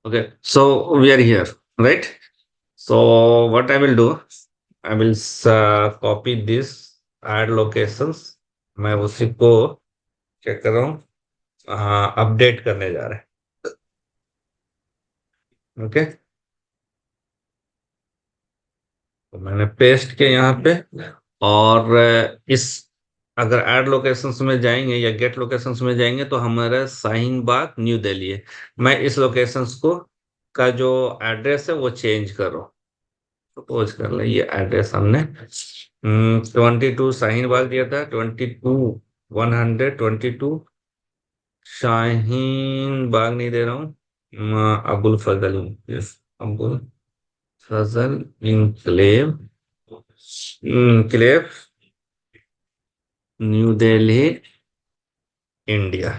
Okay, so we are here, right? So what I will do, I will copy this add locations. मैं उसी को क्या कर रहा हूँ, अपडेट करने जा रहे हैं। ओके, तो मैंने पेस्ट किया यहाँ पे। और इस अगर ऐड लोकेशंस में जाएंगे या गेट लोकेशंस में जाएंगे तो हमारा शाहीन बाग न्यू दिल्ली है। मैं इस लोकेशंस को का जो एड्रेस है वो चेंज कर रहा हूँ। सपोज कर ले ये एड्रेस हमने 22 शाहीन बाग दिया था, 22 122 शाहीन बाग नहीं दे रहा हूँ, Abul Fazal, yes, Abul Fazal enclave, enclave New Delhi India.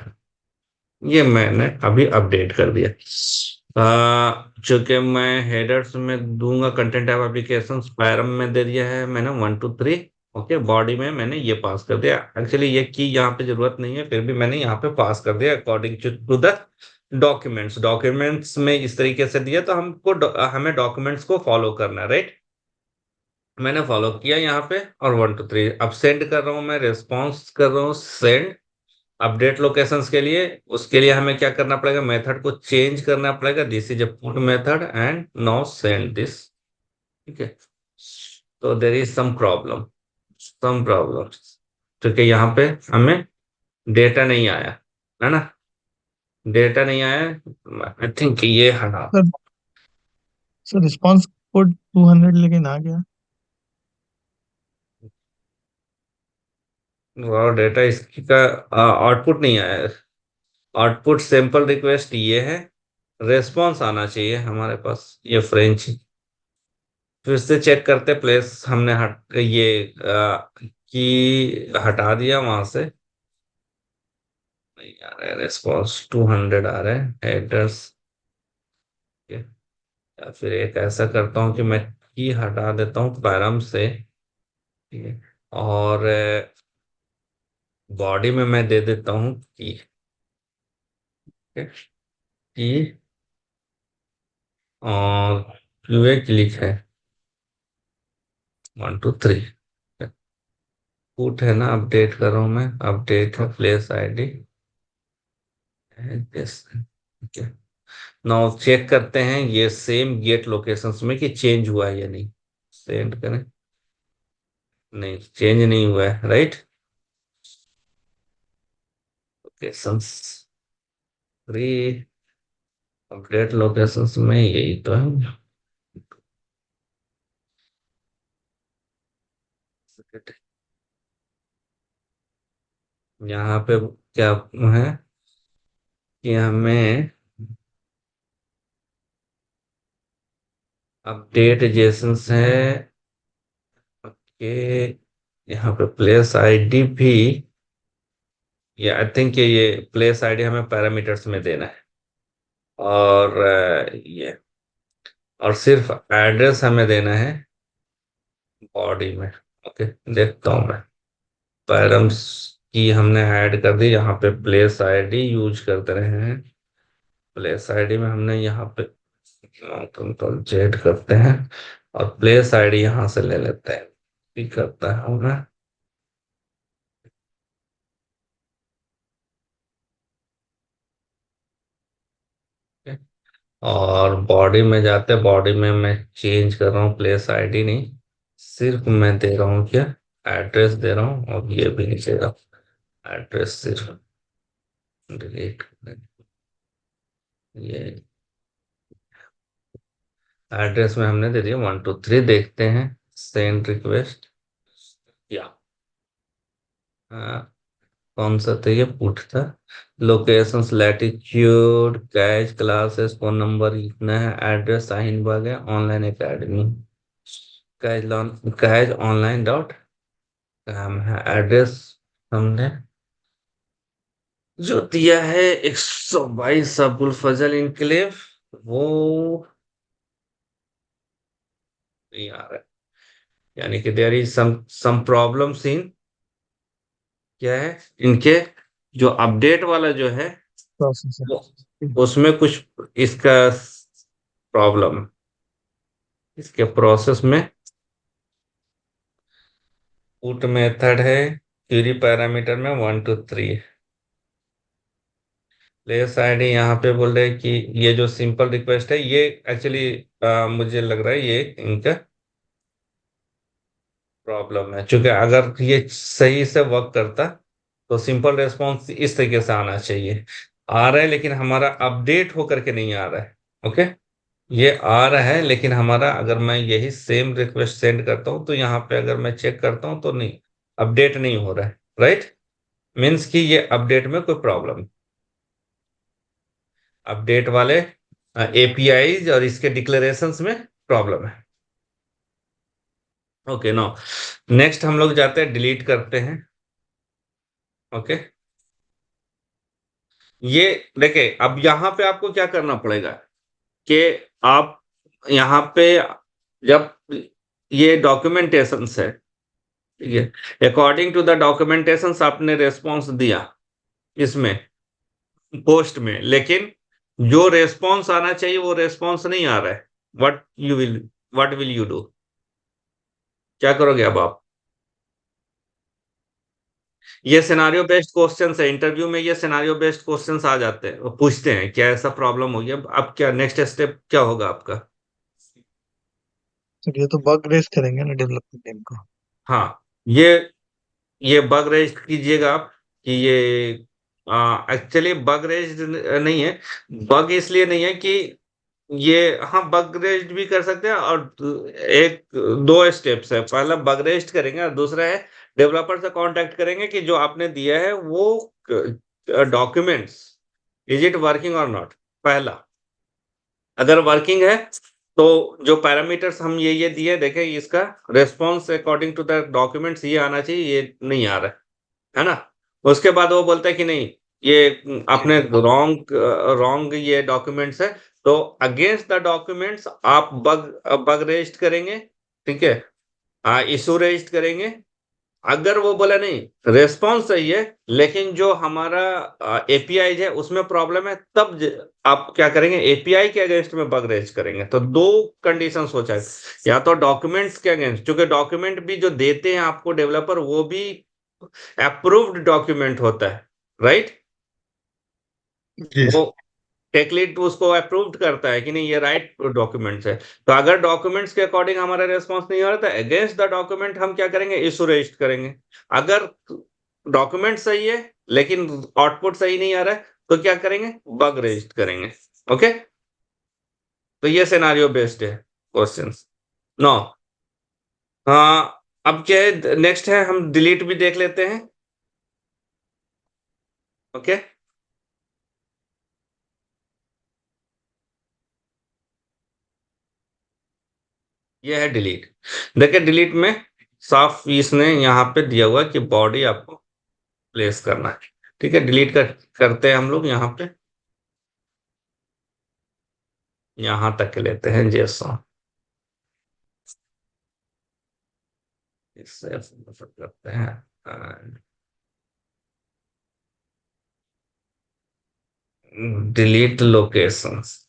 ये मैंने अभी अपडेट कर दिया। चूंकि मैं हेडर्स में दूंगा कंटेंट ऑफ एप्लीकेशन, पैरम में दे दिया है मैंने 1 2 3। ओके, बॉडी में मैंने ये पास कर दिया। एक्चुअली ये की यहाँ पे जरूरत नहीं है, फिर भी मैंने यहाँ पे पास कर दिया according to the documents. Documents में इस तरीके से दिया तो हमें डॉक्यूमेंट्स को फॉलो करना है, राइट। मैंने फॉलो किया यहाँ पे, और 1 2 3 अब सेंड कर रहा हूँ, मैं रिस्पॉन्स कर रहा हूँ सेंड अपडेट लोकेशंस के लिए। उसके लिए हमें क्या करना पड़ेगा, मेथड को चेंज करना पड़ेगा। This is a put method and now send this. ठीक है, तो देर इज सम प्रॉब्लम, क्योंकि यहाँ पे हमें डेटा नहीं आया, है ना। डेटा नहीं आया, आई थिंक ये हटा। सर सर रिस्पॉन्स कोड 200 लेकिन आ गया। और डेटा इसका आउटपुट नहीं आया। आउटपुट सिंपल रिक्वेस्ट ये है, रेस्पॉन्स आना चाहिए हमारे पास, ये फ्रेंच। फिर से चेक करते, प्लेस हमने की हटा दिया वहां से। नहीं आ रहा है रेस्पॉन्स, 200 आ रहा है एड्रेस। या फिर एक ऐसा करता हूँ कि मैं की हटा देता हूँ पैरम से। ठीक है, और बॉडी में मैं दे देता हूँ की और क्यूए क्लिक है 1 2 3। पुट है ना, अपडेट कर रहा हूँ मैं, अपडेट है प्लेस आईडी। ठीक है, नाउ चेक करते हैं ये सेम गेट लोकेशंस में कि चेंज हुआ है या नहीं। सेंड करें, नहीं चेंज नहीं हुआ है, राइट। लोकेशंस 3 अपडेट लोकेशंस में यही तो है। यहाँ पे क्या है कि हमें अपडेट जेसन्स है कि यहाँ पे प्लेस आईडी भी, ये आई थिंक ये प्लेस आईडी हमें पैरामीटर्स में देना है। और ये और सिर्फ एड्रेस हमें देना है बॉडी में। ओके, देखता हूँ मैं। पैरम्स की हमने ऐड कर दी, यहाँ पे प्लेस आईडी यूज करते रहे हैं। प्लेस आईडी में हमने यहाँ पे कंट्रोल जेड करते हैं, और प्लेस आईडी यहाँ से ले लेते हैं। ठीक करता है हमें। और बॉडी में जाते, बॉडी में मैं चेंज कर रहा हूँ, प्लेस आईडी नहीं, सिर्फ मैं दे रहा हूँ क्या, एड्रेस दे रहा हूँ। और ये भी नहीं दे रहा, एड्रेस सिर्फ डिलीट। ये एड्रेस में हमने दे दिया 1 2 3। देखते हैं सेंड रिक्वेस्ट या कौन सा था, ये पुट था। Locations latitude cash classes phone number लिखना है, एड्रेस शाहीन बाग है, online academy cash online dot com है। एड्रेस हमने जो दिया है 122 अबुल फजल इनक्लेव, वो नहीं आ रहा है। यानी कि there is some problems in, क्या है, इनके जो अपडेट वाला जो है प्रोसेसर। वो उसमें कुछ इसका प्रॉब्लम इसके प्रोसेस में। पुट मेथड है, क्यूरी पैरामीटर में 1 2 3। प्लेस आईडी यहाँ पे बोल रहे हैं कि ये जो सिंपल रिक्वेस्ट है ये एक्चुअली मुझे लग रहा है ये इनका प्रॉब्लम है, क्योंकि अगर ये सही से वर्क करता तो सिंपल रेस्पॉन्स इस तरीके से आना चाहिए। आ रहा है लेकिन हमारा अपडेट होकर के नहीं आ रहा है। ओके, ये आ रहा है लेकिन हमारा, अगर मैं यही सेम रिक्वेस्ट सेंड करता हूँ तो यहाँ पे अगर मैं चेक करता हूँ तो नहीं, अपडेट नहीं हो रहा है। राइट, मीन्स कि ये अपडेट में कोई प्रॉब्लम, अपडेट वाले एपीआई और इसके डिक्लेरेशंस में प्रॉब्लम है। ओके, नो, नेक्स्ट हम लोग जाते हैं, डिलीट करते हैं। ओके, ये देखिए, अब यहाँ पे आपको क्या करना पड़ेगा कि आप यहाँ पे जब ये डॉक्यूमेंटेशन है, ठीक है, अकॉर्डिंग टू द डॉक्यूमेंटेशन आपने रेस्पॉन्स दिया इसमें पोस्ट में, लेकिन जो रेस्पॉन्स आना चाहिए वो रेस्पॉन्स नहीं आ रहा है। What will you do? क्या करोगे अब आप? ये सिनारियो बेस्ड क्वेश्चंस है, इंटरव्यू में ये सिनारियो बेस्ड क्वेश्चंस आ जाते हैं, वो पूछते हैं क्या ऐसा प्रॉब्लम हो गया, अब क्या नेक्स्ट स्टेप क्या होगा आपका? सर ये तो बग रेस करेंगे ना डेवलपमेंट टीम को। हाँ, ये बग रेज कीजिएगा आप कि ये एक्चुअली बग रेज नहीं है। बग इसलिए नहीं है कि ये, हाँ, बग रेस्ट भी कर सकते हैं, और एक दो स्टेप्स है, पहला बग रेस्ट करेंगे और दूसरा है डेवलपर से कांटेक्ट करेंगे कि जो आपने दिया है वो डॉक्यूमेंट्स, इज इट वर्किंग और नॉट। पहला, अगर वर्किंग है तो जो पैरामीटर्स हम ये दिए, देखें इसका response according to the documents ये आना चाहिए, ये नहीं आ रहा है ना। उसके बाद वो बोलता है कि नहीं, ये आपने रॉन्ग रॉन्ग ये डॉक्यूमेंट्स है, तो अगेंस्ट द डॉक्यूमेंट्स आप बग रजिस्ट करेंगे। ठीक है, इशू रजिस्ट करेंगे। अगर वो बोला नहीं, रेस्पॉन्स सही है लेकिन जो हमारा एपीआई है उसमें प्रॉब्लम है, तब आप क्या करेंगे, एपीआई के अगेंस्ट में बग रेज करेंगे। तो दो कंडीशंस हो जाए, या तो डॉक्यूमेंट्स के अगेंस्ट, क्योंकि डॉक्यूमेंट भी जो देते हैं आपको डेवलपर वो भी अप्रूव्ड डॉक्यूमेंट होता है। राइट, जी वो सर। टेक लीड उसको अप्रूव्ड करता है कि नहीं ये राइट डॉक्यूमेंट्स है। तो अगर डॉक्यूमेंट्स के अकॉर्डिंग हमारा रेस्पॉन्स नहीं हो रहा तो अगेंस्ट द डॉक्यूमेंट हम क्या करेंगे, इशू रजिस्टर करेंगे। अगर डॉक्यूमेंट सही है लेकिन आउटपुट सही नहीं आ रहा है तो क्या करेंगे, बग रजिस्टर करेंगे। ओके, तो ये सिनारियो बेस्ड है क्वेश्चंस। नो, हाँ, अब क्या है, नेक्स्ट है, हम डिलीट भी देख लेते हैं। ओके, ये है डिलीट। देखिए डिलीट में साफ इसने यहाँ पे दिया हुआ है कि बॉडी आपको प्लेस करना है। ठीक है, करते हैं हम लोग यहाँ पे, यहाँ तक के लेते हैं जेसॉन, इससे करते हैं डिलीट लोकेशंस।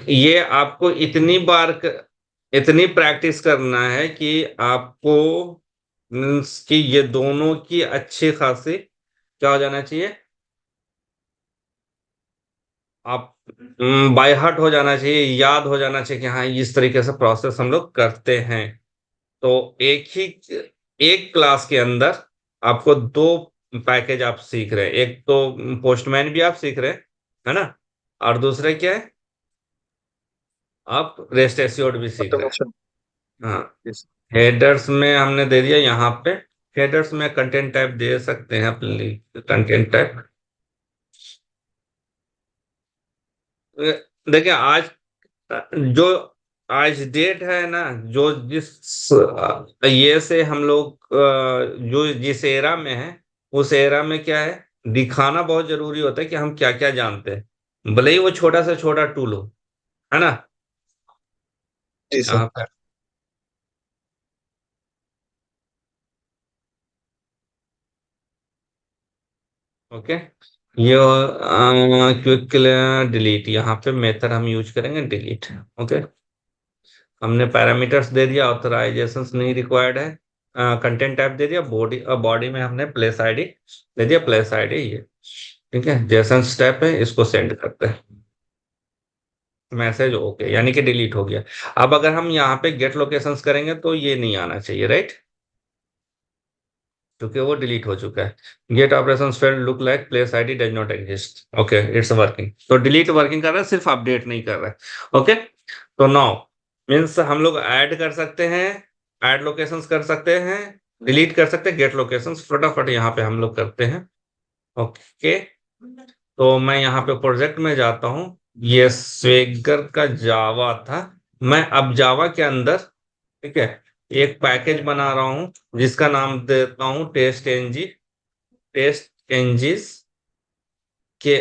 ये आपको इतनी प्रैक्टिस करना है कि आपको मीन्स कि ये दोनों की अच्छी खासी क्या हो जाना चाहिए, आप बाय हार्ट हो जाना चाहिए, याद हो जाना चाहिए कि हाँ इस तरीके से प्रोसेस हम लोग करते हैं। तो एक क्लास के अंदर आपको दो पैकेज आप सीख रहे हैं, एक तो पोस्टमैन भी आप सीख रहे हैं, है ना, और दूसरा क्या है, आप रेस्ट एश्योर्ड भी सीख रहे ऑटोमेशन। हैं। हाँ, हेडर्स में हमने दे दिया यहाँ पे, हेडर्स में कंटेंट टाइप दे सकते हैं अपने कंटेंट टाइप। देखिए आज जो आज डेट है ना, जो जिस ये से हम लोग जो जिस एरा में है, उस एरा में क्या है, दिखाना बहुत जरूरी होता है कि हम क्या क्या जानते हैं, भले ही वो छोटा से छोटा टूल हो, है ना। जी सर। यहाँ पर ओके, ये क्विक डिलीट, यहाँ पे मेथड हम यूज करेंगे डिलीट। ओके, हमने पैरामीटर्स दे दिया, ऑथराइजेशंस नहीं रिक्वायर्ड है, कंटेंट टाइप दे दिया, बॉडी बॉडी में हमने प्लेस आईडी दे दिया, प्लेस आईडी ये। ठीक है, जेसन स्टेप है, इसको सेंड करते हैं। मैसेज ओके, यानी कि डिलीट हो गया। अब अगर हम यहाँ पे गेट लोकेशंस करेंगे तो ये नहीं आना चाहिए, राइट, क्योंकि वो डिलीट हो चुका है। Get operation failed, look like place ID does not exist. Okay, it's working. तो डिलीट वर्किंग कर रहा है, सिर्फ अपडेट नहीं कर रहा है। ओके, तो नाउ मीन्स हम लोग ऐड कर सकते हैं, ऐड लोकेशंस कर सकते हैं, डिलीट कर सकते हैं, गेट लोकेशंस फटाफट यहाँ पे हम लोग करते हैं। ओके, तो मैं यहाँ पे प्रोजेक्ट में जाता हूँ। ये स्वेगर का जावा था। मैं अब जावा के अंदर, ठीक है, एक पैकेज बना रहा हूँ जिसका नाम देता हूँ टेस्ट एनजी। टेस्ट एनजीज के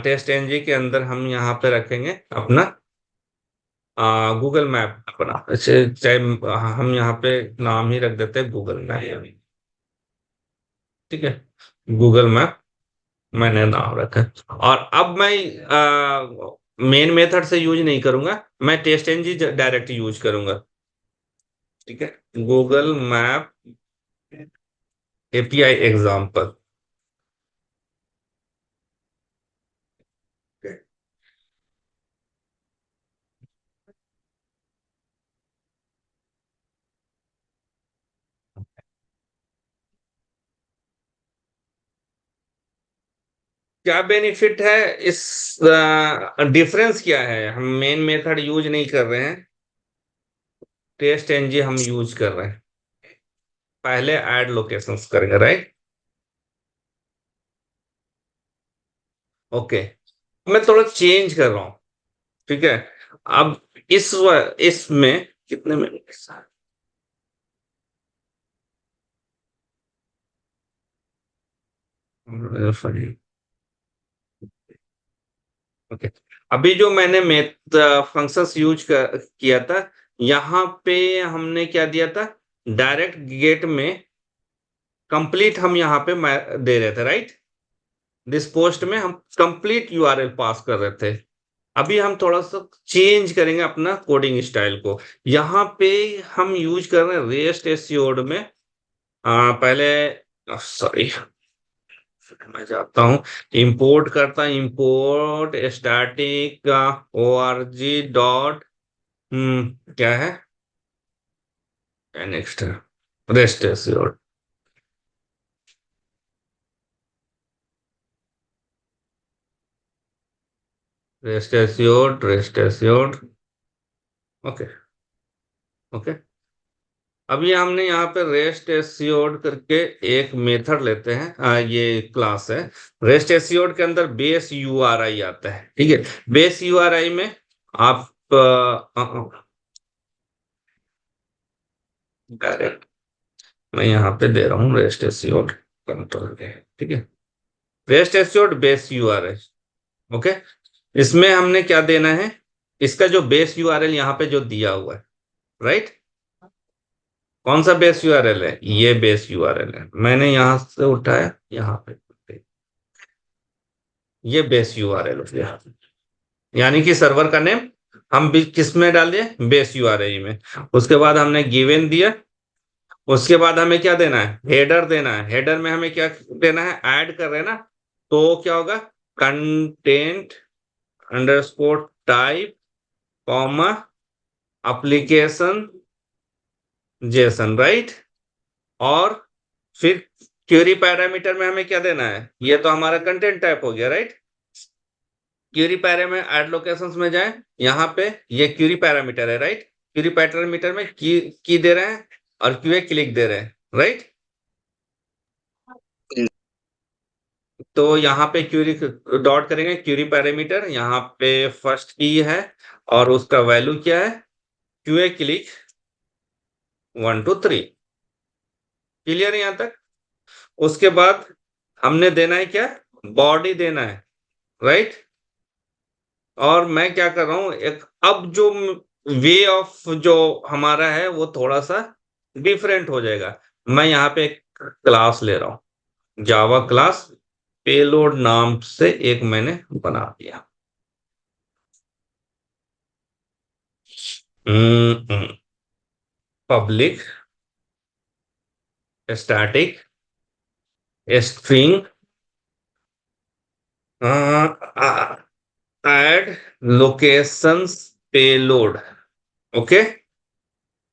टेस्ट एनजी के अंदर हम यहाँ पे रखेंगे अपना गूगल मैप अपना। अच्छा, चाहे हम यहाँ पे नाम ही रख देते हैं गूगल मैप। ठीक है, गूगल मैप मैंने नाम रखा है। और अब मैं मेन मेथड से यूज नहीं करूंगा, मैं टेस्ट एनजी डायरेक्ट यूज करूंगा। ठीक है, गूगल मैप एपीआई एग्जाम्पल। क्या बेनिफिट है इस, डिफरेंस क्या है? हम मेन मेथड यूज नहीं कर रहे हैं, टेस्ट एनजी हम यूज कर रहे हैं। पहले ऐड लोकेशंस करेंगे, राइट। ओके, मैं थोड़ा चेंज कर रहा हूँ। ठीक है, अब इसमें कितने मिनट? ओके, अभी जो मैंने मेथ फंक्शंस यूज किया था, यहाँ पे हमने क्या दिया था, डायरेक्ट गेट में कंप्लीट हम यहाँ पे दे रहे थे, राइट। दिस पोस्ट में हम कंप्लीट यूआरएल पास कर रहे थे। अभी हम थोड़ा सा चेंज करेंगे अपना कोडिंग स्टाइल को। यहाँ पे हम यूज कर रहे हैं रेस्ट एसक्यूएल में। पहले, सॉरी, मैं जाता हूँ, इंपोर्ट करता, import static O R G dot, क्या है, next rest SQL. Rest SQL, rest SQL. Okay, okay, अभी हमने यहाँ पे रेस्ट एसक्यूएल करके एक मेथड लेते हैं, ये क्लास है। रेस्ट एसक्यूएल के अंदर बेस यूआरआई आता है। ठीक है, बेस यूआरआई में आप डायरेक्ट, मैं यहाँ पे दे रहा हूँ रेस्ट एसक्यूएल कंट्रोल के। ठीक है, rest SQL base URI. Okay, इसमें हमने क्या देना है, इसका जो बेस यूआरएल यहाँ पे जो दिया हुआ है, राइट। कौन सा बेस यूआरएल है? ये बेस यूआरएल है, मैंने यहां से उठाया यहाँ पे। ये बेस यूआरएल हो गया, यानी कि सर्वर का नेम हम भी किस में डाल दिए, बेस यूआरएल में। उसके बाद हमने गिवन दिया। उसके बाद हमें क्या देना है, हेडर देना है। हेडर में हमें क्या देना है, ऐड कर रहे हैं ना, तो क्या होगा, content underscore type comma application Jason, right. और फिर क्वेरी पैरामीटर में हमें क्या देना है, ये तो हमारा कंटेंट टाइप हो गया, राइट। क्वेरी पैरा में ऐड लोकेशंस में जाए, यहाँ पे ये क्वेरी पैरामीटर है, राइट। क्वेरी पैरामीटर में की दे रहे हैं और क्यूए क्लिक दे रहे हैं, राइट। तो यहाँ पे क्यूरी डॉट करेंगे, क्यूरी पैरामीटर, यहाँ पे फर्स्ट की है और उसका वैल्यू क्या है, क्यूए क्लिक 1 2 3। क्लियर है यहाँ तक? उसके बाद हमने देना है क्या, बॉडी देना है, राइट। और मैं क्या कर रहा हूं, एक अब जो वे ऑफ जो हमारा है वो थोड़ा सा डिफरेंट हो जाएगा। मैं यहाँ पे एक क्लास ले रहा हूँ, जावा क्लास। पेलोड नाम से एक मैंने बना दिया। Public static string add locations payload. Okay,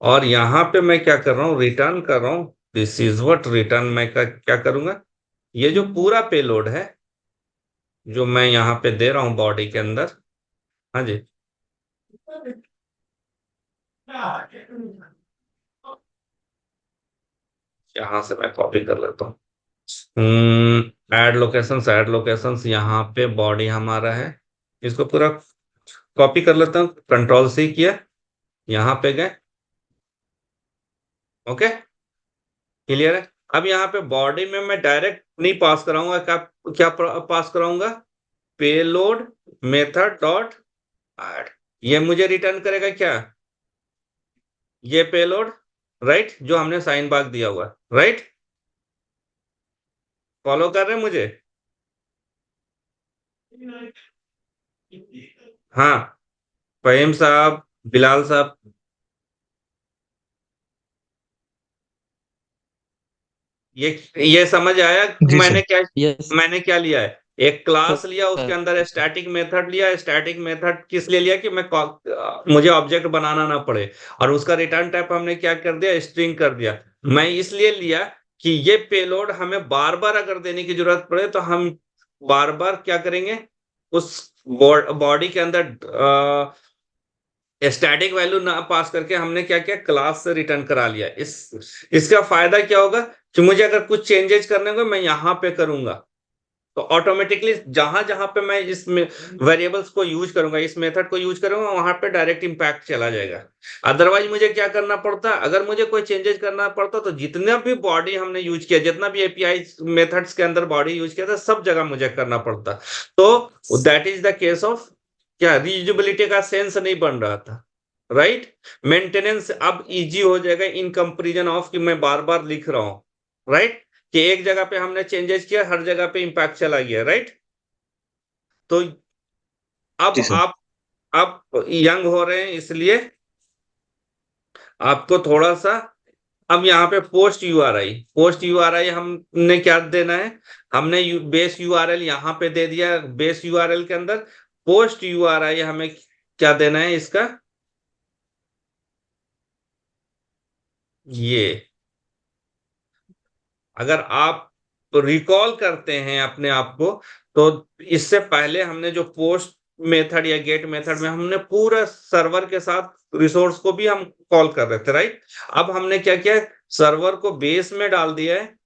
और यहां पे मैं क्या कर रहा हूं, रिटर्न कर रहा हूं। दिस इज व्हाट रिटर्न मैं क्या करूंगा, ये जो पूरा पेलोड है जो मैं यहाँ पे दे रहा हूँ बॉडी के अंदर। हाँ जी, यहाँ से मैं कॉपी कर लेता हूँ। ऐड लोकेशंस यहाँ पे बॉडी हमारा है। इसको पूरा कॉपी कर लेता हूँ, कंट्रोल सी किया, यहाँ पे गए। ओके, क्लियर है। अब यहाँ पे बॉडी में मैं डायरेक्ट नहीं पास कराऊंगा, क्या क्या पास कराऊंगा, पेलोड मेथड डॉट ऐड। ये मुझे रिटर्न करेगा क्या, ये पेलोड, राइट, जो हमने साइन बाग दिया हुआ, राइट। फॉलो कर रहे हैं मुझे। हाँ, फहीम साहब, बिलाल साहब, ये ये समझ आया जी मैंने सर। क्या, यस मैंने क्या लिया है, एक क्लास लिया, उसके सर। अंदर स्टैटिक मेथड लिया। स्टैटिक मेथड किस लिए लिया कि मुझे ऑब्जेक्ट बनाना ना पड़े, और उसका रिटर्न टाइप हमने क्या कर दिया, स्ट्रिंग कर दिया। मैं इसलिए लिया कि ये पेलोड हमें बार बार अगर देने की जरूरत पड़े तो हम बार बार क्या करेंगे, उस बॉडी के अंदर स्टैटिक वैल्यू ना पास करके हमने क्या किया, क्लास से रिटर्न करा लिया। इसका फायदा क्या होगा कि मुझे अगर कुछ चेंजेस करने को मैं यहां पे करूंगा तो ऑटोमेटिकली जहां जहां पे मैं इस वेरिएबल्स को यूज करूंगा, इस मेथड को यूज करूंगा, वहां पे डायरेक्ट इंपैक्ट चला जाएगा। अदरवाइज मुझे क्या करना पड़ता, अगर मुझे कोई चेंजेस करना पड़ता तो जितना भी बॉडी हमने यूज किया, जितना भी एपीआई मेथड्स के अंदर बॉडी यूज किया था, सब जगह मुझे करना पड़ता। तो that is the case of क्या, रीयूजेबिलिटी का सेंस नहीं बन रहा था, राइट। मेंटेनेंस अब इजी हो जाएगा इन कंपेरिजन ऑफ कि मैं बार बार लिख रहा हूं, राइट, कि एक जगह पे हमने चेंजेस किया, हर जगह पे इंपैक्ट चला गया, राइट। तो अब जी सर। आप यंग हो रहे हैं इसलिए आपको थोड़ा सा, अब यहाँ पे पोस्ट यूआरआई हमने क्या देना है, हमने बेस यूआरएल यहाँ पे दे दिया। बेस यूआरएल के अंदर पोस्ट यूआरआई हमें क्या देना है इसका, ये, अगर आप रिकॉल करते हैं अपने आप को, तो इससे पहले हमने जो पोस्ट मेथड या गेट मेथड में हमने पूरा सर्वर के साथ रिसोर्स को भी हम कॉल कर रहे थे, राइट। अब हमने क्या किया, सर्वर को बेस में डाल दिया है,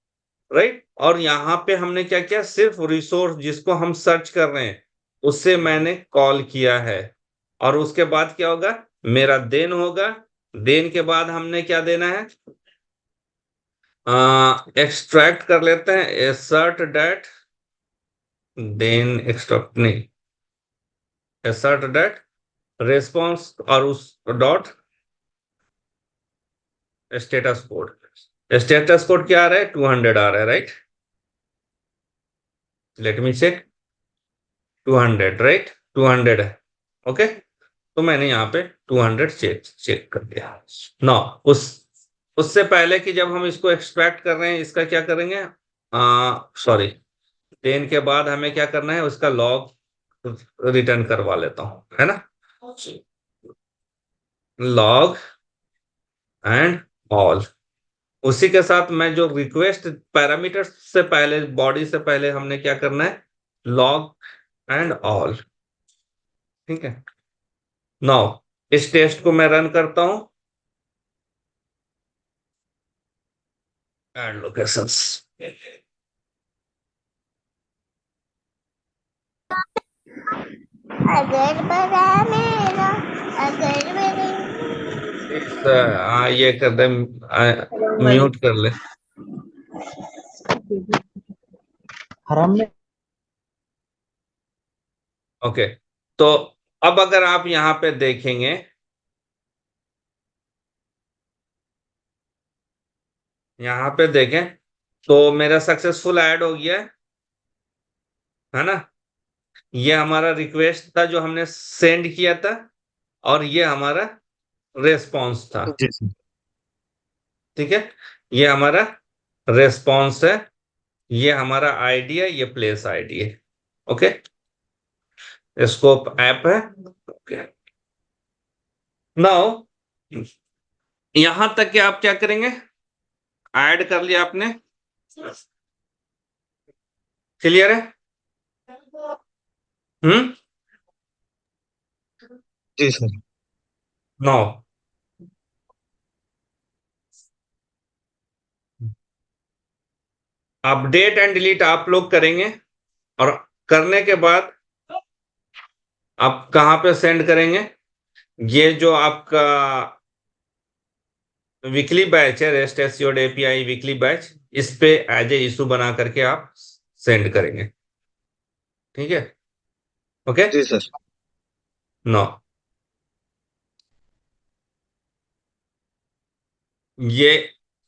राइट, और यहाँ पे हमने क्या किया, सिर्फ रिसोर्स जिसको हम सर्च कर रहे हैं उससे मैंने कॉल किया है। और उसके बाद क्या होगा, मेरा देन होगा। देन के बाद हमने क्या देना है, एक्सट्रैक्ट कर लेते हैं, एसर्ट डेट, देन एक्सट्रैक्ट नहीं, एसर्ट डेट रेस्पॉन्स, और उस dot status code. Status code क्या आ रहा है, 200 आ रहा है, right. Let me check, 200, right, 200 है। ओके, तो मैंने यहाँ पे 200 चेक चेक कर दिया। ना उस उससे पहले कि जब हम इसको एक्सट्रैक्ट कर रहे हैं, इसका क्या करेंगे, सॉरी, देन के बाद हमें क्या करना है, उसका लॉग रिटर्न करवा लेता हूं, है ना, लॉग एंड ऑल। उसी के साथ मैं जो रिक्वेस्ट पैरामीटर से पहले, बॉडी से पहले हमने क्या करना है, लॉग एंड ऑल, ठीक है। नाउ इस टेस्ट को मैं रन करता हूं, एड लोकेशंस। अगर बड़ा मेरा, अगर मेरे ये कर दे, म्यूट कर ले। हराम में ओके, तो अब अगर आप यहाँ पे देखेंगे, यहाँ पे देखें तो मेरा सक्सेसफुल ऐड हो गया है। है ना। ये हमारा रिक्वेस्ट था जो हमने सेंड किया था, और ये हमारा रेस्पॉन्स था। जी सर। ठीक है, ये हमारा रेस्पॉन्स है, ये हमारा आईडी है, ये प्लेस आईडी है। ओके, स्कोप ऐप है। ओके, नाउ यहां तक कि आप क्या करेंगे, ऐड कर लिया आपने, क्लियर है। हम्म। जी sir. Now update and delete आप लोग करेंगे, और करने के बाद आप कहां पे सेंड करेंगे, ये जो आपका वीकली बैच है, रेस्ट एसयोड एपीआई वीकली बैच, इस पे एज ए इशू बना करके आप सेंड करेंगे। ठीक है, ओके। जी सर। नो, ये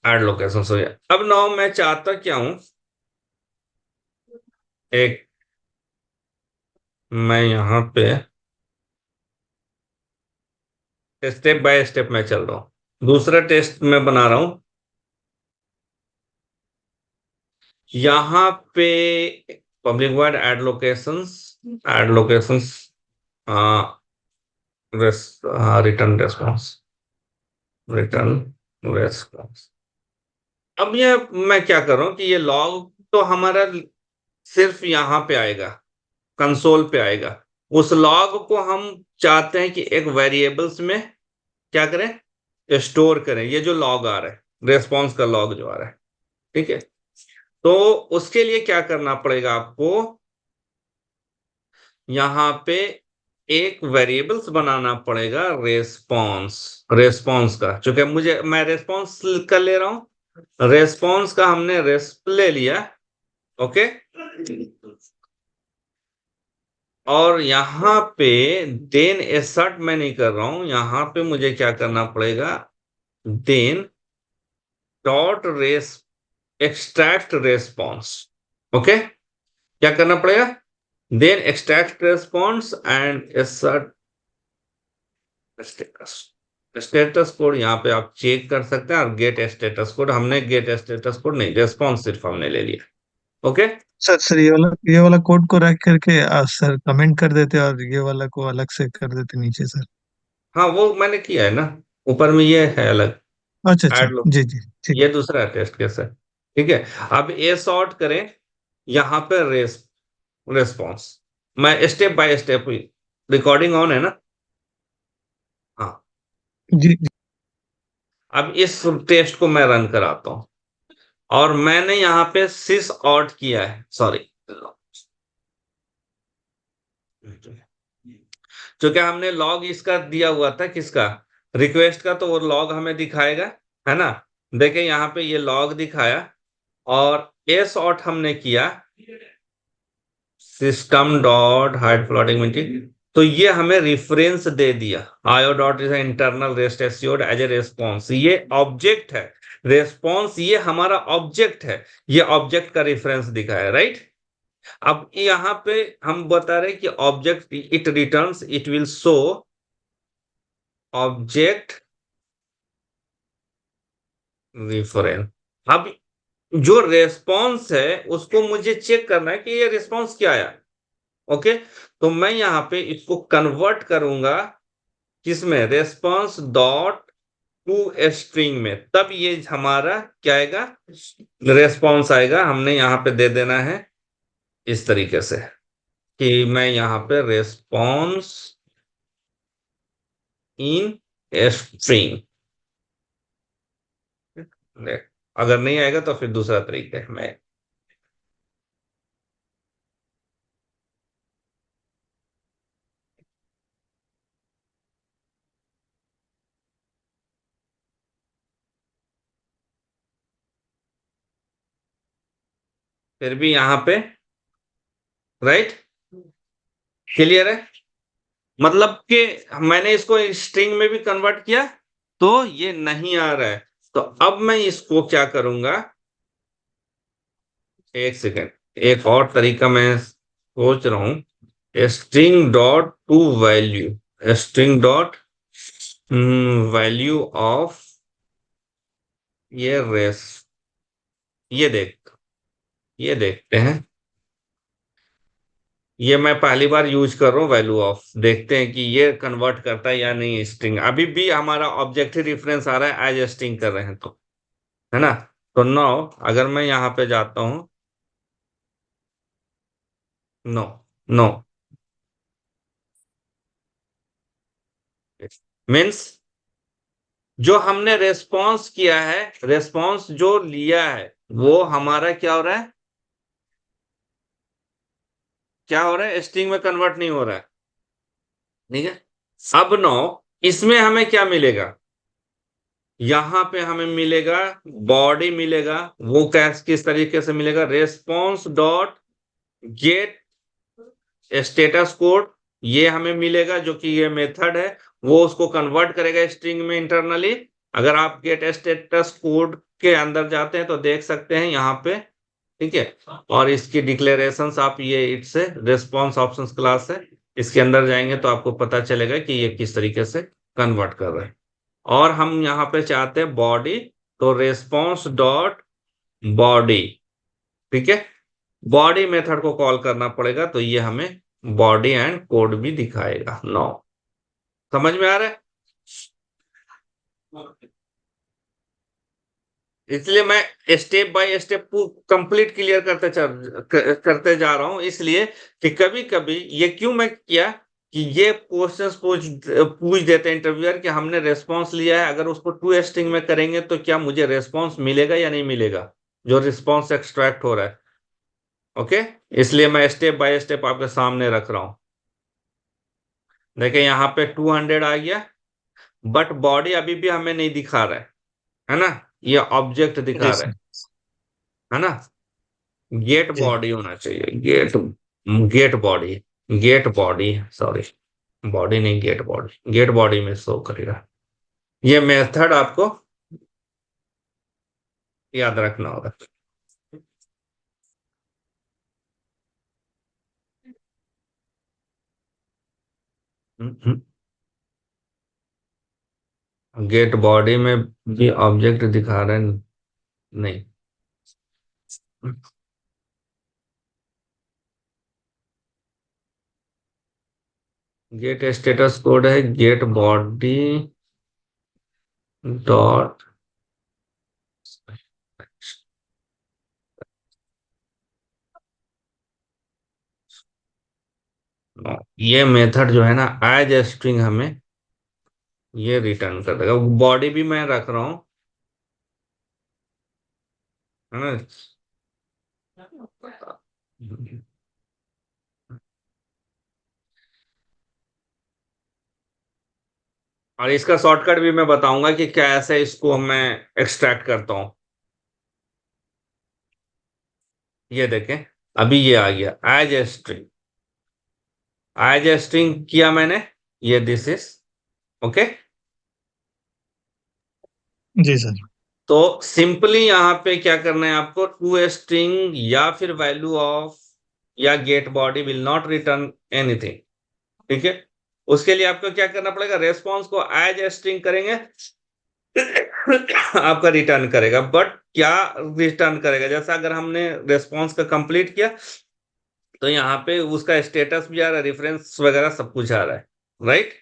ऐड लोकेशन हो गया। अब नो मैं चाहता क्या हूं, एक मैं यहां पे स्टेप बाय स्टेप में चल रहा हूं, दूसरा टेस्ट मैं बना रहा हूं यहां पे, public word add locations, add locations, return response, return response. अब ये मैं क्या कर रहा हूं कि ये लॉग तो हमारा सिर्फ यहां पे आएगा, कंसोल पे आएगा। उस लॉग को हम चाहते हैं कि एक वेरिएबल्स में क्या करें, स्टोर करें, ये जो लॉग आ रहा है, रेस्पॉन्स का लॉग जो आ रहा है। ठीक है, तो उसके लिए क्या करना पड़ेगा आपको, यहां पे एक वेरिएबल्स बनाना पड़ेगा, रेस्पॉन्स, रेस्पॉन्स का, चूंकि मैं रेस्पॉन्स कर ले रहा हूं, रेस्पॉन्स का हमने रेस्प ले लिया। ओके, और यहां पे देन एसर्ट मैं नहीं कर रहा हूं, यहां पे मुझे क्या करना पड़ेगा, then dot res extract response. Okay, क्या करना पड़ेगा, then extract response and assert status. Status code यहाँ पे आप चेक कर सकते हैं, और गेट स्टेटस कोड, हमने गेट स्टेटस कोड नहीं, रेस्पॉन्स सिर्फ हमने ले लिया। ओके, सर सर ये वाला कोड को रख करके सर कमेंट कर देते और ये वाला को अलग से कर देते नीचे सर। हाँ वो मैंने किया है ना, ऊपर में ये है अलग, अच्छा अच्छा। ऐड लो, जी जी ठीक ये है। दूसरा है टेस्ट केस है। ठीक है, अब ये सॉर्ट करें, यहाँ पे रेस्पॉन्स, मैं step by step, recording on है ना। हाँ, जी जी। अब इस टेस्ट को मैं रन कराता हूं, और मैंने यहाँ पे सिस ऑट किया है, सॉरी, क्योंकि हमने लॉग इसका दिया हुआ था, किसका, रिक्वेस्ट का, तो वो लॉग हमें दिखाएगा, है ना। देखिए यहाँ पे ये लॉग दिखाया, और एस ऑट हमने किया, system dot hide floating meeting, तो ये हमें रेफरेंस दे दिया, io dot is internal rest assured as a response, ये ऑब्जेक्ट है, रेस्पॉन्स ये हमारा ऑब्जेक्ट है, ये ऑब्जेक्ट का रेफरेंस दिखाया, राइट। अब यहां पे हम बता रहे कि object it returns, it will show object reference. अब जो रेस्पॉन्स है उसको मुझे चेक करना है कि ये रेस्पॉन्स क्या आया। ओके, तो मैं यहां पे इसको कन्वर्ट करूंगा, किसमें, रेस्पॉन्स डॉट टू स्ट्रिंग में, तब ये हमारा क्या आएगा, रेस्पॉन्स आएगा। हमने यहां पे दे देना है इस तरीके से कि मैं यहां पे रेस्पॉन्स इन स्ट्रिंग, अगर नहीं आएगा तो फिर दूसरा तरीका है, मैं फिर भी यहां पे, राइट, क्लियर है, मतलब कि मैंने इसको स्ट्रिंग में भी कन्वर्ट किया तो ये नहीं आ रहा है। तो अब मैं इसको क्या करूंगा, एक सेकेंड, एक और तरीका मैं सोच रहा हूँ string dot to value, string dot value of ये रेस, ये ये देखते हैं। ये मैं पहली बार यूज कर रहा हूँ वैल्यू ऑफ, देखते हैं कि ये कन्वर्ट करता है या नहीं स्ट्रिंग। अभी भी हमारा ऑब्जेक्टिव रेफरेंस आ रहा है एज स्ट्रिंग कर रहे हैं तो, है ना। तो नाउ अगर मैं यहाँ पे जाता हूँ, नो नो मीन्स जो हमने रेस्पॉन्स किया है, रेस्पॉन्स जो लिया है वो हमारा क्या हो रहा है, क्या हो रहा है, स्ट्रिंग में कन्वर्ट नहीं हो रहा है। ठीक है, अब नो इसमें हमें क्या मिलेगा, यहां पे हमें मिलेगा बॉडी मिलेगा। वो कैस किस तरीके से मिलेगा, response dot gate status code, ये हमें मिलेगा जो कि ये मेथड है, वो उसको कन्वर्ट करेगा स्ट्रिंग में इंटरनली। अगर आप गेट स्टेटस कोड के अंदर जाते हैं तो देख सकते हैं यहाँ पे, ठीक है। और इसकी डिक्लेरेशंस आप ये इट्स रेस्पॉन्स ऑप्शंस क्लास है, इसके अंदर जाएंगे तो आपको पता चलेगा कि ये किस तरीके से कन्वर्ट कर रहा है। और हम यहाँ पे चाहते हैं बॉडी, तो रेस्पॉन्स डॉट बॉडी, ठीक है। बॉडी मेथड को कॉल करना पड़ेगा तो ये हमें बॉडी एंड कोड भी दिखाएगा। नो समझ में आ रहा है, इसलिए मैं step by step complete clear करते जा रहा हूं, इसलिए कि कभी कभी ये क्यों मैं किया कि ये क्वेश्चंस पूछ देते हैं इंटरव्यूअर कि हमने रेस्पॉन्स लिया है, अगर उसको टू स्ट्रिंग में करेंगे तो क्या मुझे रेस्पॉन्स मिलेगा या नहीं मिलेगा, जो रिस्पॉन्स एक्सट्रैक्ट हो रहा है। ओके, इसलिए मैं स्टेप बाय स्टेप आपके सामने रख रहा हूं। देखिए यहाँ पे 200 आ गया, बट बॉडी अभी भी हमें नहीं दिखा रहा है ना, ये ऑब्जेक्ट दिखा जी रहा सर। है ना। गेट जी। बॉडी होना चाहिए, get, get body, get body, sorry body नहीं गेट बॉडी, गेट बॉडी में शो करेगा। ये मेथड आपको याद रखना होगा। गेट बॉडी में भी ऑब्जेक्ट दिखा रहे हैं, नहीं। गेट स्टेटस कोड है गेट बॉडी डॉट, ये मेथड जो है ना एज स्ट्रिंग हमें ये रिटर्न कर देगा। बॉडी भी मैं रख रहा हूँ, है ना। और इसका शॉर्टकट भी मैं बताऊंगा कि कैसे इसको मैं एक्सट्रैक्ट करता हूं। ये देखें, अभी ये आ गया as a string, as a string किया मैंने, ये दिस इज ओके। जी सर। तो सिंपली यहाँ पे क्या करना है आपको, टू ए स्ट्रिंग या फिर वैल्यू ऑफ या get body will not return anything, ठीक है। उसके लिए आपको क्या करना पड़ेगा, रेस्पॉन्स को एज ए स्ट्रिंग करेंगे आपका रिटर्न करेगा। बट क्या रिटर्न करेगा, जैसा अगर हमने रेस्पॉन्स का कंप्लीट किया तो यहाँ पे उसका स्टेटस भी आ रहा है, रेफरेंस वगैरह सब कुछ आ रहा है, राइट।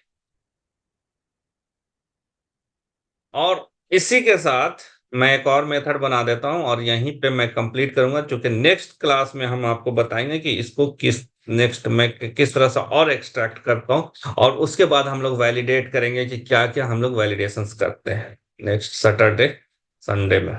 और इसी के साथ मैं एक और मेथड बना देता हूं और यहीं पे मैं कंप्लीट करूंगा, क्योंकि नेक्स्ट क्लास में हम आपको बताएंगे कि इसको किस नेक्स्ट मैं किस तरह से और एक्सट्रैक्ट करता हूं, और उसके बाद हम लोग वैलिडेट करेंगे कि क्या क्या हम लोग वैलिडेशंस करते हैं नेक्स्ट सैटरडे संडे में।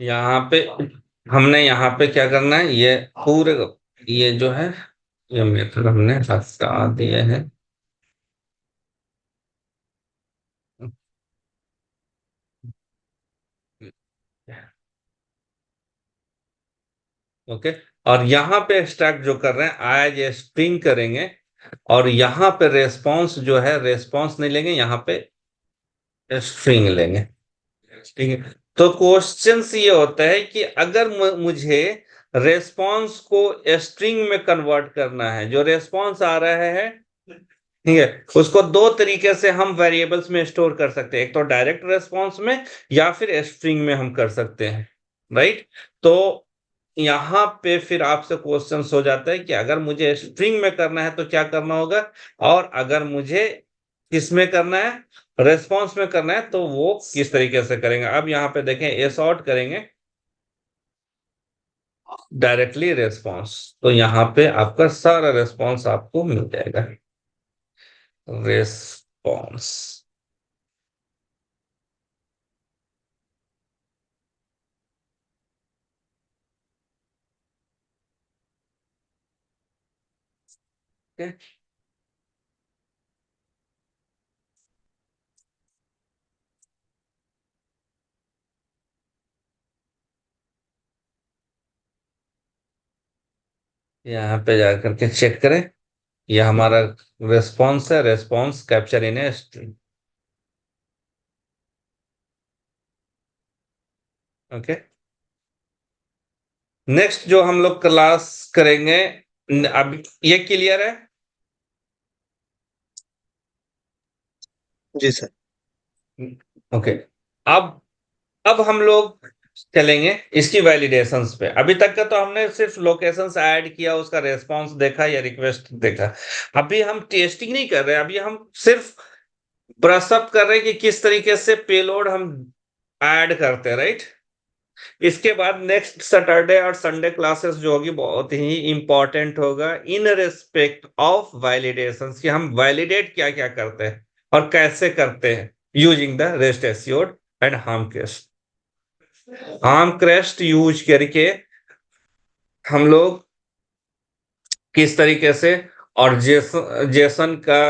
यहाँ पे हमने यहाँ पे क्या करना है, ये पूरे ये जो है ये मेथड हमने हटा दिए हैं। ओके। और यहाँ पे एक्सट्रैक्ट जो कर रहे हैं एज ए स्ट्रिंग करेंगे, और यहाँ पे रेस्पॉन्स जो है रेस्पॉन्स नहीं लेंगे, यहाँ पे स्ट्रिंग लेंगे। ठीक है, तो क्वेश्चन ये होता है कि अगर मुझे रेस्पॉन्स को स्ट्रिंग में कन्वर्ट करना है, जो रेस्पॉन्स आ रहा है, ठीक है, उसको दो तरीके से हम वेरिएबल्स में स्टोर कर सकते हैं, एक तो डायरेक्ट रेस्पॉन्स में या फिर स्ट्रिंग में हम कर सकते हैं, राइट। तो यहाँ पे फिर आपसे क्वेश्चन हो जाता है कि अगर मुझे स्ट्रिंग में करना है तो क्या करना होगा, और अगर मुझे किस में करना है, रेस्पॉन्स में करना है, तो वो किस तरीके से करेंगे। अब यहाँ पे देखें, ए सॉर्ट करेंगे डायरेक्टली रेस्पॉन्स, तो यहाँ पे आपका सारा रेस्पॉन्स आपको मिल जाएगा, रेस्पॉन्स। यहाँ पे जाकर के चेक करें, यह हमारा रेस्पॉन्स है, response capture in a string. Okay, next जो हम लोग क्लास करेंगे, अब ये क्लियर है। जी सर। ओके, अब हम लोग चलेंगे इसकी वैलिडेशंस पे। अभी तक का तो हमने सिर्फ लोकेशंस ऐड किया, उसका रेस्पॉन्स देखा या रिक्वेस्ट देखा। अभी हम टेस्टिंग नहीं कर रहे, अभी हम सिर्फ ब्रश अप कर रहे हैं कि किस तरीके से पेलोड हम ऐड करते हैं, राइट। इसके बाद नेक्स्ट सैटरडे और संडे क्लासेस जो होगी बहुत ही इंपॉर्टेंट होगा इन रिस्पेक्ट ऑफ वैलिडेशंस, कि हम वैलिडेट क्या क्या करते हैं और कैसे करते हैं using the rest assured and harm crest. Harm crest use करके हम लोग किस तरीके से, और जेसन का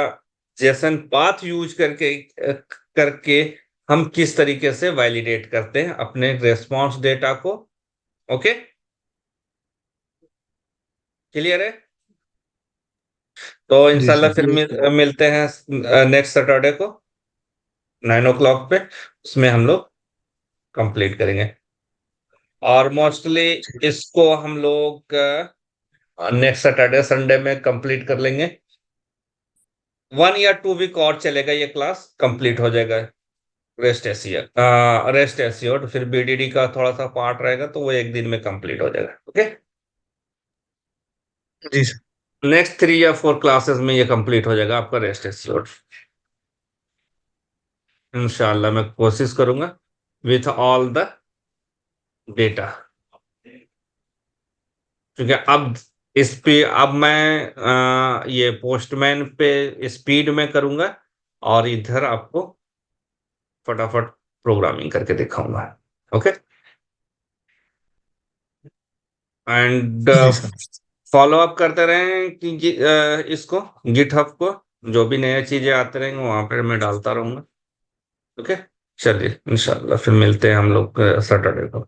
जेसन पाथ यूज करके करके हम किस तरीके से वैलिडेट करते हैं अपने रेस्पॉन्स डेटा को। ओके, क्लियर है। तो जी इंशाल्लाह सर। फिर मिलते हैं नेक्स्ट सैटरडे को 9 o'clock पे, उसमें हम लोग कंप्लीट करेंगे। और मोस्टली ठीक। इसको हम लोग नेक्स्ट सैटरडे संडे में कंप्लीट कर लेंगे। 1 या 2 वीक और चलेगा, ये क्लास कंप्लीट हो जाएगा। रेस्ट एसियोर फिर बीडीडी का थोड़ा सा पार्ट रहेगा, तो वो एक दिन में कंप्लीट हो जाएगा। ओके, जी सर। नेक्स्ट 3 या 4 क्लासेस में ये कंप्लीट हो जाएगा आपका रेस्ट एसियोर। इंशाल्लाह मैं कोशिश करूंगा विथ ऑल द डेटा, क्योंकि अब इस पे अब मैं ये पोस्टमैन पे स्पीड में करूंगा, और इधर आपको फटाफट प्रोग्रामिंग करके दिखाऊंगा। ओके, एंड जी सर। फॉलो अप करते रहें कि इसको गिटहब को, जो भी नया चीजें आते रहेंगे वहां पर मैं डालता रहूंगा। ओके, चलिए इंशाल्लाह फिर मिलते हैं हम लोग सैटरडे को।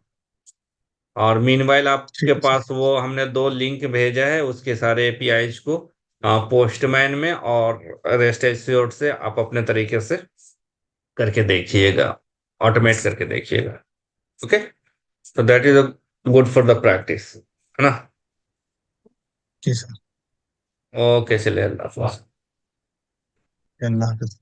और मीनवाइल आपके ठीक है सर। पास वो हमने 2 लिंक भेजा है, उसके सारे एपीआईज को पोस्टमैन में और रेस्ट एश्योर्ड से आप अपने तरीके से करके देखिएगा, ऑटोमेट करके देखिएगा। ओके, तो that is good for the practice, है ना। जी सर। ओके, चलिए, अल्लाह हाफिज़। अल्लाह हाफिज।